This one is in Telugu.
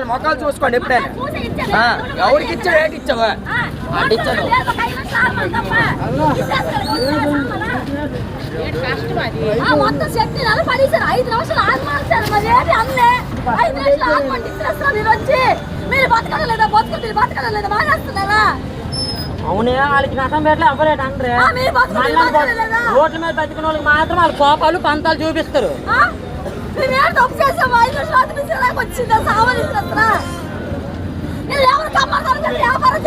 మొక్కలు చూసుకోండి ఎప్పుడైనా ఎవరికి ఇచ్చావు ఏంటి ఇచ్చావా ఇచ్చాను మొత్తం శక్తి పడేసారు 5 నిమిషాలు ఆగమాల్చారు మరి ఏంటి అన్నే 5 నిమిషాలు ఆగమంటే ఇచ్చేస్తారు మీరు వచ్చి మీరు బతకలేదా బతకలేదా మానేస్తున్నారా అవునే వాళ్ళకి నష్టం పెట్టలే అవ్వలేదు అంటే రోడ్ల మీద బతికిన వాళ్ళకి మాత్రం వాళ్ళ కోపాలు పంతాలు చూపిస్తారు తప్పు చేసాము 5 నిమిషాలు వచ్చిందా సావాలి ఎవరు కమ్మగారు వ్యాపారం